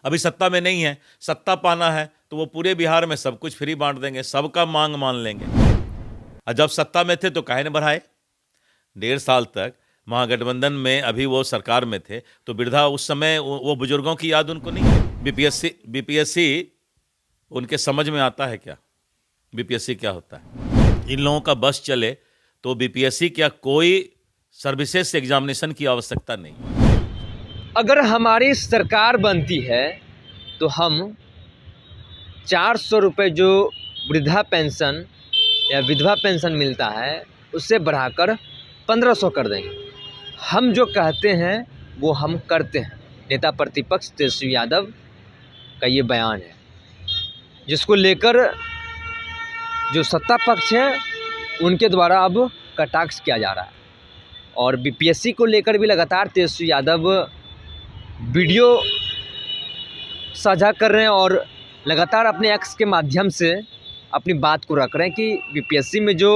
अभी सत्ता में नहीं है, सत्ता पाना है तो वो पूरे बिहार में सब कुछ फ्री बांट देंगे, सबका मांग मान लेंगे। और जब सत्ता में थे तो काहे न बढ़ाए? 1.5 साल तक महागठबंधन में अभी वो सरकार में थे तो वृद्धा उस समय वो बुजुर्गों की याद उनको नहीं है? बीपीएससी उनके समझ में आता है क्या? बीपीएससी क्या होता है? इन लोगों का बस चले तो बीपीएससी क्या कोई सर्विसेज एग्जामिनेशन की आवश्यकता नहीं। अगर हमारी सरकार बनती है तो हम 400 रुपये जो वृद्धा पेंशन या विधवा पेंशन मिलता है उससे बढ़ाकर 1500 कर देंगे। हम जो कहते हैं वो हम करते हैं। नेता प्रतिपक्ष तेजस्वी यादव का ये बयान है, जिसको लेकर जो सत्ता पक्ष है उनके द्वारा अब कटाक्ष किया जा रहा है। और बीपीएससी को लेकर भी लगातार तेजस्वी यादव वीडियो साझा कर रहे हैं और लगातार अपने एक्स के माध्यम से अपनी बात को रख रहे हैं कि बीपीएससी में जो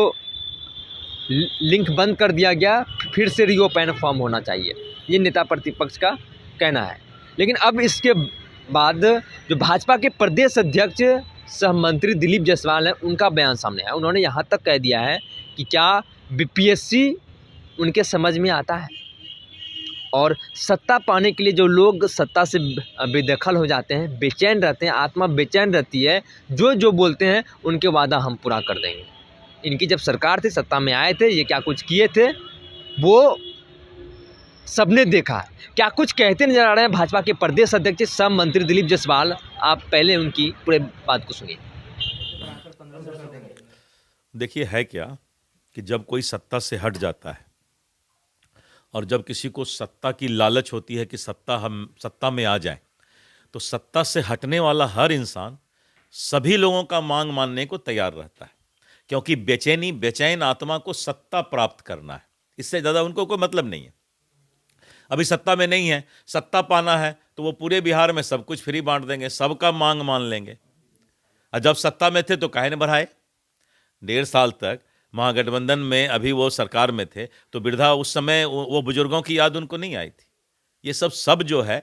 लिंक बंद कर दिया गया फिर से रीओपन फॉर्म होना चाहिए, ये नेता प्रतिपक्ष का कहना है। लेकिन अब इसके बाद जो भाजपा के प्रदेश अध्यक्ष सह मंत्री दिलीप जायसवाल हैं, उनका बयान सामने आया। उन्होंने यहाँ तक कह दिया है कि क्या बीपीएससी उनके समझ में आता है, और सत्ता पाने के लिए जो लोग सत्ता से बेदखल हो जाते हैं, बेचैन रहते हैं, आत्मा बेचैन रहती है, जो बोलते हैं उनके वादा हम पूरा कर देंगे। इनकी जब सरकार थी, सत्ता में आए थे, ये क्या कुछ किए थे वो सबने देखा है। क्या कुछ कहते नजर आ रहे हैं भाजपा के प्रदेश अध्यक्ष सह मंत्री दिलीप जायसवाल। आप पहले उनकी पूरे बात को सुनिए। देखिए है क्या कि जब कोई सत्ता से हट जाता है और जब किसी को सत्ता की लालच होती है कि हम सत्ता में आ जाएं, तो सत्ता से हटने वाला हर इंसान सभी लोगों का मांग मानने को तैयार रहता है, क्योंकि बेचैन आत्मा को सत्ता प्राप्त करना है, इससे ज़्यादा उनको कोई मतलब नहीं है। अभी सत्ता में नहीं है, सत्ता पाना है तो वो पूरे बिहार में सब कुछ फ्री बांट देंगे, सबका मांग मान लेंगे। और जब सत्ता में थे तो काहे न बढ़ाए? 1.5 साल तक महागठबंधन में अभी वो सरकार में थे तो वृद्धा उस समय वो बुजुर्गों की याद उनको नहीं आई थी। ये सब जो है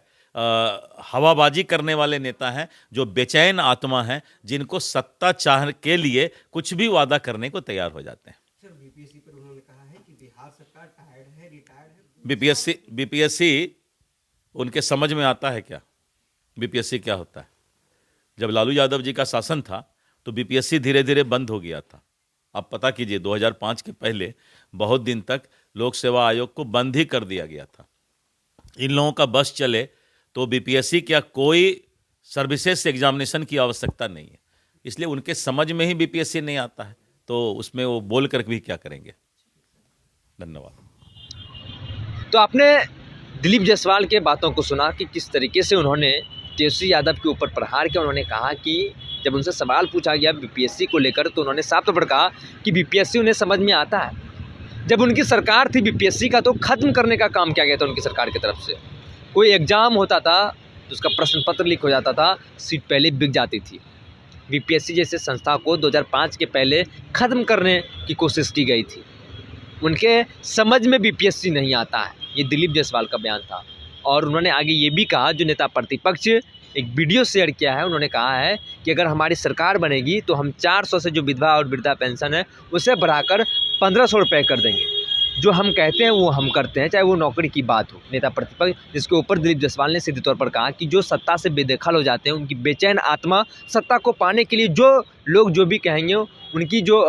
हवाबाजी करने वाले नेता हैं, जो बेचैन आत्मा हैं, जिनको सत्ता चाह के लिए कुछ भी वादा करने को तैयार हो जाते हैं। सर, बीपीएससी पर उन्होंने कहा है कि बिहार सरकार टायर्ड है, रिटायर्ड है। बीपीएससी उनके समझ में आता है क्या? बीपीएससी क्या होता है? जब लालू यादव जी का शासन था तो बीपीएससी धीरे धीरे बंद हो गया था। आप पता कीजिए 2005 के पहले बहुत दिन तक लोक सेवा आयोग को बंद ही कर दिया गया था। इन लोगों का बस चले तो बीपीएससी क्या कोई सर्विसेज एग्जामिनेशन की आवश्यकता नहीं है, इसलिए उनके समझ में ही बीपीएससी नहीं आता है, तो उसमें वो बोल कर भी क्या करेंगे। धन्यवाद। तो आपने दिलीप जायसवाल के बातों को सुना कि किस तरीके से उन्होंने तेजस्वी यादव के ऊपर प्रहार किया। उन्होंने कहा कि जब उनसे सवाल पूछा गया बीपीएससी को लेकर तो उन्होंने साफ तौर पर कहा कि बीपीएससी उन्हें समझ में आता है। जब उनकी सरकार थी बीपीएससी का तो ख़त्म करने का काम किया गया था उनकी सरकार की तरफ से। कोई एग्ज़ाम होता था तो उसका प्रश्न पत्र लीक हो जाता था, सीट पहले बिक जाती थी। बीपीएससी जैसे संस्था को 2005 के पहले ख़त्म करने की कोशिश की गई थी। उनके समझ में बीपीएससी नहीं आता है, ये दिलीप जायसवाल का बयान था। और उन्होंने आगे ये भी कहा, जो नेता प्रतिपक्ष एक वीडियो शेयर किया है, उन्होंने कहा है कि अगर हमारी सरकार बनेगी तो हम 400 से जो विधवा और वृद्धा पेंशन है उसे बढ़ाकर 1500 रुपये कर देंगे। जो हम कहते हैं वो हम करते हैं, चाहे वो नौकरी की बात हो। नेता प्रतिपक्ष जिसके ऊपर दिलीप जायसवाल ने सीधे तौर पर कहा कि जो सत्ता से बेदखल हो जाते हैं, उनकी बेचैन आत्मा सत्ता को पाने के लिए जो लोग जो भी कहेंगे उनकी जो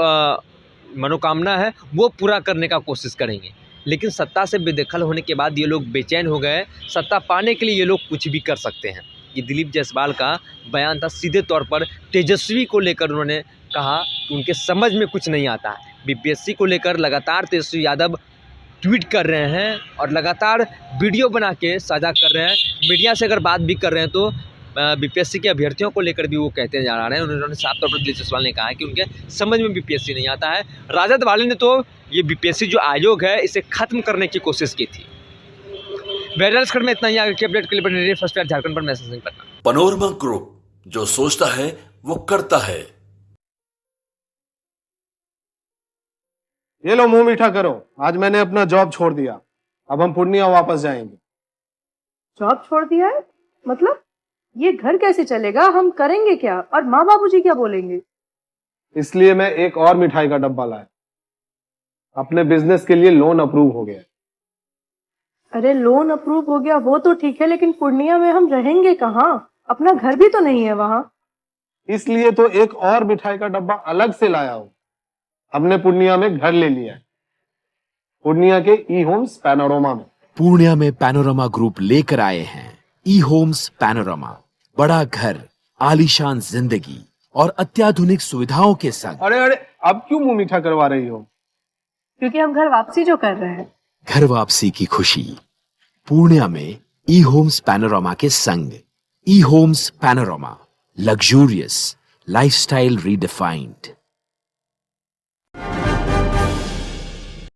मनोकामना है वो पूरा करने का कोशिश करेंगे। लेकिन सत्ता से बेदखल होने के बाद ये लोग बेचैन हो गए, सत्ता पाने के लिए ये लोग कुछ भी कर सकते हैं। ये दिलीप जायसवाल का बयान था। सीधे तौर पर तेजस्वी को लेकर उन्होंने कहा कि उनके समझ में कुछ नहीं आता है। बीपीएससी को लेकर लगातार तेजस्वी यादव ट्वीट कर रहे हैं और लगातार वीडियो बना के साझा कर रहे हैं। मीडिया से अगर बात भी कर रहे हैं तो बीपीएससी के अभ्यर्थियों को लेकर भी वो कहते जा रहे हैं। उन्होंने साफ तौर पर दिलीप जायसवाल ने कहा है कि उनके समझ में बीपीएससी नहीं आता है। राजद वाले ने तो ये बीपीएससी जो आयोग है इसे खत्म करने की कोशिश की थी। बहरहाल में इतना ही। आगे की अपडेट के लिए बने रहिए फर्स्ट क्लास झारखंड पर। मैसेज नहीं करना। पनोरमा ग्रुप, जो सोचता है वो करता है। ये लो मुंह मीठा करो, आज मैंने अपना जॉब छोड़ दिया, अब हम पूर्णिया वापस जाएंगे। जॉब छोड़ दिया है? मतलब ये घर कैसे चलेगा, हम करेंगे क्या और माँ बाबूजी क्या बोलेंगे? इसलिए मैं एक और मिठाई का डब्बा लाया। अपने बिजनेस के लिए लोन अप्रूव हो गया। अरे लोन अप्रूव हो गया वो तो ठीक है, लेकिन पूर्णिया में हम रहेंगे कहाँ? अपना घर भी तो नहीं है वहाँ। इसलिए तो एक और मिठाई का डब्बा अलग से लाया हूं। हमने पूर्णिया में घर ले लिया है, पूर्णिया के ई होम्स पैनोरमा में। पूर्णिया में पैनोरमा ग्रुप लेकर आए हैं ई होम्स पैनोरमा। बड़ा घर, आलीशान जिंदगी और अत्याधुनिक सुविधाओं के संग। अरे अरे, अब क्यों मुंह मीठा करवा रही हो? क्योंकि हम घर वापसी जो कर रहे हैं। घर वापसी की खुशी पूर्णिया में ई होम्स पैनोरमा के संग। ई Homes Panorama, luxurious lifestyle redefined.